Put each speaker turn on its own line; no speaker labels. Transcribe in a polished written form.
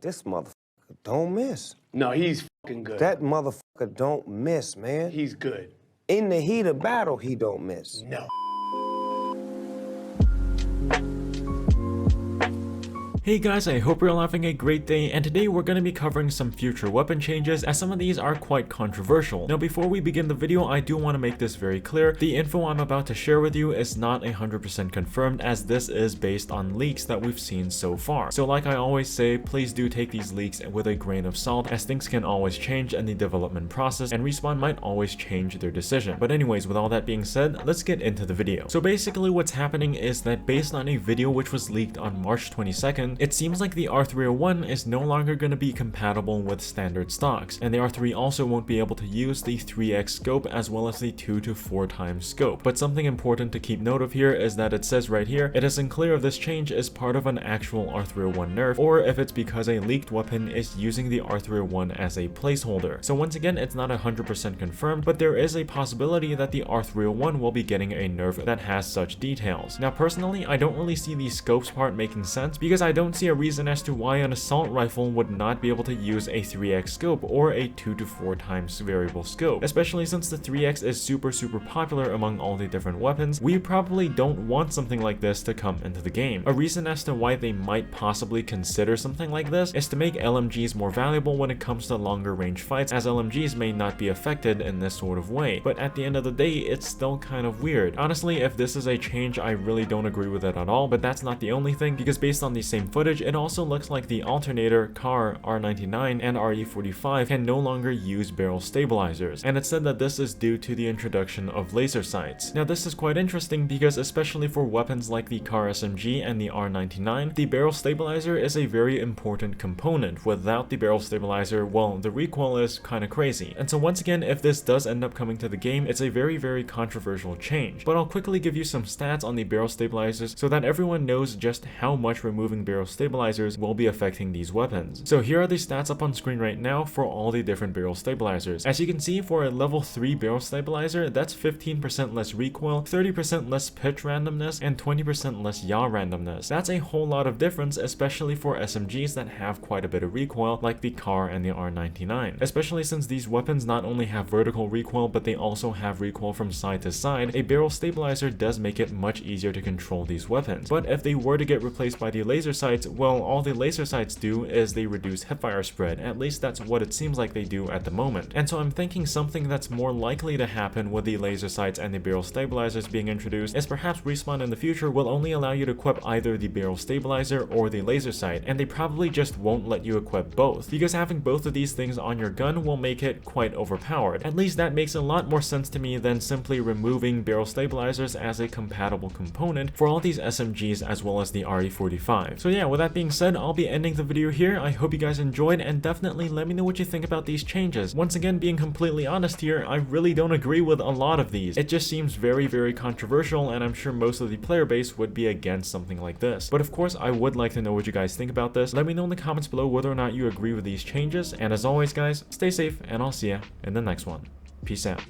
This motherfucker don't miss.
No, he's fucking good.
That motherfucker don't miss, man.
He's good.
In the heat of battle, he don't miss.
No.
Hey guys, I hope you're all having a great day, and today we're going to be covering some future weapon changes as some of these are quite controversial. Now before we begin the video, I do want to make this very clear. The info I'm about to share with you is not 100% confirmed, as this is based on leaks that we've seen so far. So like I always say, please do take these leaks with a grain of salt, as things can always change in the development process and Respawn might always change their decision. But anyways, with all that being said, let's get into the video. So basically what's happening is that based on a video which was leaked on March 22nd, it seems like the R301 is no longer going to be compatible with standard stocks, and the R3 also won't be able to use the 3x scope as well as the 2 to 4 times scope. But something important to keep note of here is that it says right here, it isn't clear if this change is part of an actual R301 nerf or if it's because a leaked weapon is using the R301 as a placeholder. So once again, it's not 100% confirmed, but there is a possibility that the R301 will be getting a nerf that has such details. Now personally, I don't really see the scopes part making sense because I don't see a reason as to why an assault rifle would not be able to use a 3x scope or a 2 to 4 times variable scope, especially since the 3x is super popular among all the different weapons. We probably don't want something like this to come into the game. A reason as to why they might possibly consider something like this is to make LMGs more valuable when it comes to longer range fights, as LMGs may not be affected in this sort of way. But at the end of the day, it's still kind of weird. Honestly, if this is a change, I really don't agree with it at all, but that's not the only thing, because based on the same footage, it also looks like the alternator, car, R99, and RE45 can no longer use barrel stabilizers, and it said that this is due to the introduction of laser sights. Now this is quite interesting because especially for weapons like the car SMG and the R99, the barrel stabilizer is a very important component. Without the barrel stabilizer, well, the recoil is kind of crazy. And so once again, if this does end up coming to the game, it's a very controversial change. But I'll quickly give you some stats on the barrel stabilizers so that everyone knows just how much removing barrel stabilizers will be affecting these weapons. So here are the stats up on screen right now for all the different barrel stabilizers. As you can see, for a level 3 barrel stabilizer, that's 15% less recoil, 30% less pitch randomness, and 20% less yaw randomness. That's a whole lot of difference, especially for SMGs that have quite a bit of recoil, like the car and the R99. Especially since these weapons not only have vertical recoil, but they also have recoil from side to side, a barrel stabilizer does make it much easier to control these weapons. But if they were to get replaced by the laser sights, well, all the laser sights do is they reduce hipfire spread. At least that's what it seems like they do at the moment. And so I'm thinking something that's more likely to happen with the laser sights and the barrel stabilizers being introduced is perhaps Respawn in the future will only allow you to equip either the barrel stabilizer or the laser sight, and they probably just won't let you equip both, because having both of these things on your gun will make it quite overpowered. At least that makes a lot more sense to me than simply removing barrel stabilizers as a compatible component for all these SMGs as well as the RE45. So yeah, with that being said, I'll be ending the video here. I hope you guys enjoyed, and definitely let me know what you think about these changes. Once again, being completely honest here, I really don't agree with a lot of these. It just seems very controversial, and I'm sure most of the player base would be against something like this. But of course, I would like to know what you guys think about this. Let me know in the comments below whether or not you agree with these changes, and as always guys, stay safe, and I'll see ya in the next one. Peace out.